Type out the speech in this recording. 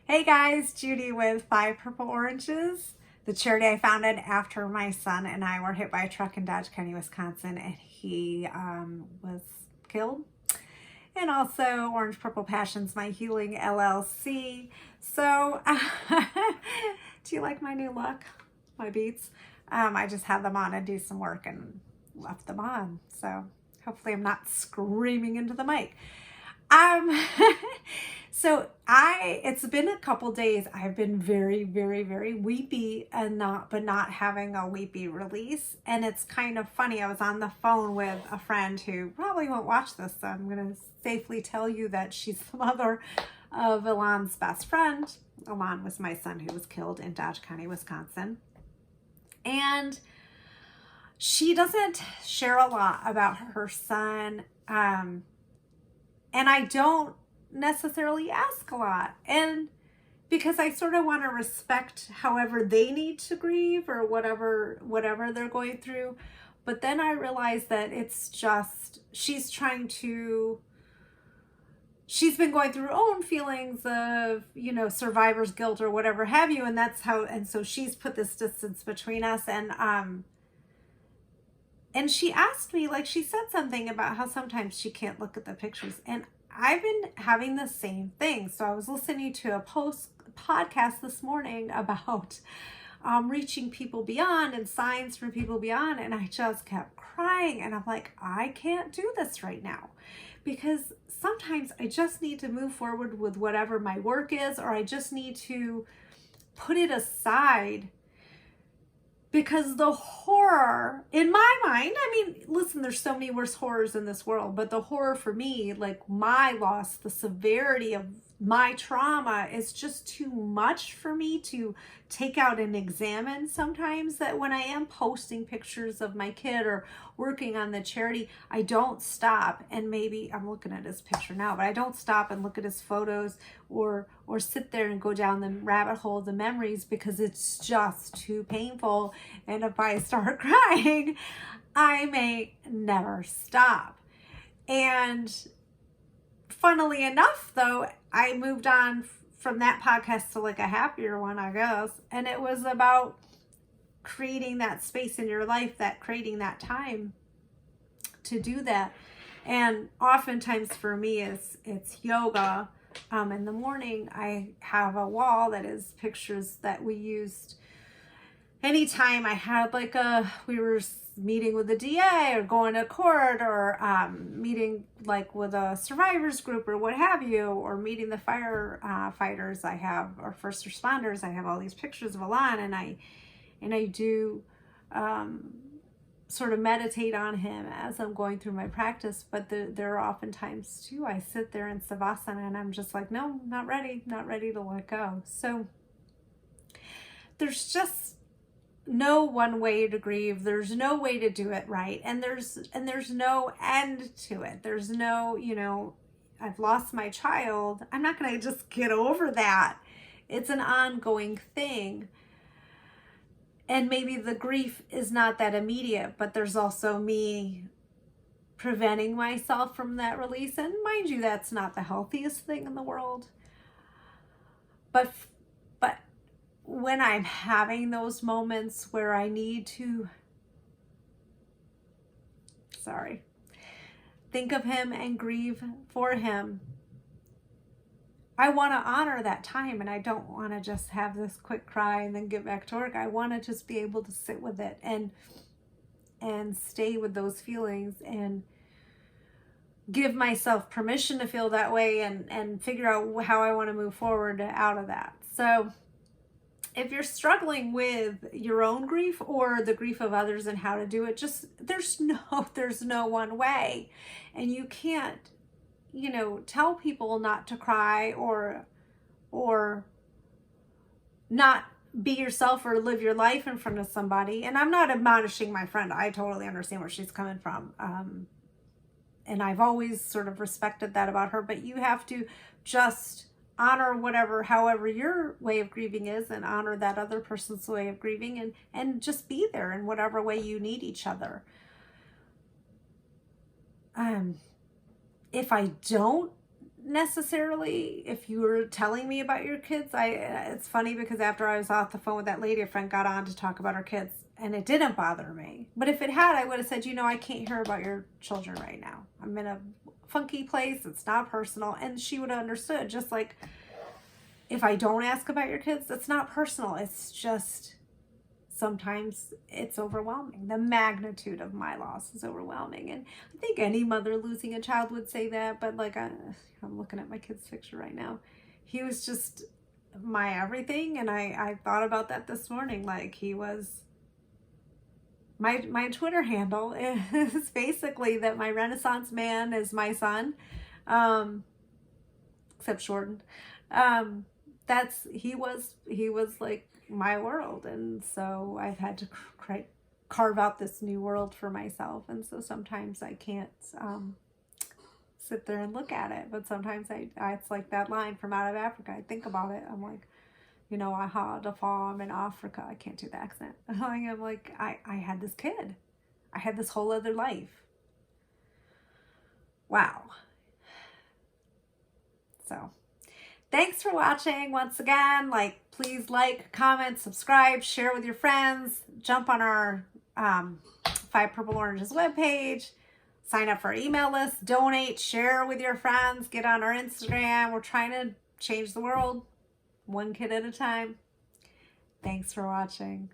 Hey guys, Judy with Five Purple Oranges, the charity I founded after my son and I were hit by a truck in Dodge County, Wisconsin, and he was killed. And also Orange Purple Passions, my healing LLC. So, do you like my new look? My beats? I just had them on to do some work and left them on. So, hopefully, I'm not screaming into the mic. Um, it's been a couple days. I've been very, very, very weepy and not having a weepy release. And it's kind of funny. I was on the phone with a friend who probably won't watch this, so I'm going to safely tell you that she's the mother of Alon's best friend. Alon was my son who was killed in Dodge County, Wisconsin. And she doesn't share a lot about her son. And I don't necessarily ask a lot. And because I sort of want to respect however they need to grieve or whatever they're going through. But then I realized that it's just, she's been going through her own feelings of, survivor's guilt or whatever have you. And so she's put this distance between us. And she asked me, like, she said something about how sometimes she can't look at the pictures. And I've been having the same thing. So I was listening to a podcast this morning about reaching people beyond and signs from people beyond. And I just kept crying. And I'm like, I can't do this right now. Because sometimes I just need to move forward with whatever my work is, or I just need to put it aside. Because the horror, in my mind, listen, there's so many worse horrors in this world, but the horror for me, like my loss, the severity of my trauma is just too much for me to take out and examine sometimes. That when I am posting pictures of my kid or working on the charity, I don't stop, and maybe I'm looking at his picture now, but I don't stop and look at his photos or sit there and go down the rabbit hole of the memories, because it's just too painful. And if I start crying, I may never stop. And funnily enough, though, I moved on from that podcast to like a happier one, I guess. And it was about creating that space in your life, creating that time to do that. And oftentimes for me, it's yoga. In the morning, I have a wall that is pictures that we used anytime I had we were meeting with the DA or going to court, or meeting like with a survivors group or what have you, or meeting the firefighters or first responders. I have all these pictures of Alon, and I do sort of meditate on him as I'm going through my practice. But there are often times too I sit there in Savasana and I'm just like, no, not ready to let go. So there's just no one way to grieve. There's no way to do it right. And there's no end to it. There's no, I've lost my child. I'm not going to just get over that. It's an ongoing thing. And maybe the grief is not that immediate, but there's also me preventing myself from that release. And mind you, that's not the healthiest thing in the world. But when I'm having those moments where I need to, think of him and grieve for him, I want to honor that time, and I don't want to just have this quick cry and then get back to work. I want to just be able to sit with it and stay with those feelings and give myself permission to feel that way and figure out how I want to move forward out of that. So if you're struggling with your own grief or the grief of others and how to do it, just there's no one way. And you can't, tell people not to cry or not be yourself or live your life in front of somebody. And I'm not admonishing my friend. I totally understand where she's coming from. And I've always sort of respected that about her, but you have to just honor however your way of grieving is, and honor that other person's way of grieving, and just be there in whatever way you need each other. If I don't necessarily, if you were telling me about your kids, it's funny because after I was off the phone with that lady, a friend got on to talk about her kids, and it didn't bother me. But if it had, I would have said, I can't hear about your children right now. I'm in a funky place. It's not personal. And she would have understood. Just like if I don't ask about your kids, it's not personal. It's just sometimes it's overwhelming. The magnitude of my loss is overwhelming. And I think any mother losing a child would say that. But like, I'm looking at my kid's picture right now. He was just my everything. And I thought about that this morning. Like, he was my Twitter handle is basically that my Renaissance man is my son, except shortened. He was like my world, and so I've had to carve out this new world for myself, and so sometimes I can't sit there and look at it, but sometimes it's like that line from Out of Africa. I think about it. I'm like, I had a farm in Africa. I can't do the accent. I'm like, I had this kid. I had this whole other life. Wow. So, thanks for watching once again. Please like, comment, subscribe, share with your friends. Jump on our 5 Purple Oranges webpage. Sign up for our email list. Donate, share with your friends. Get on our Instagram. We're trying to change the world one kid at a time. Thanks for watching.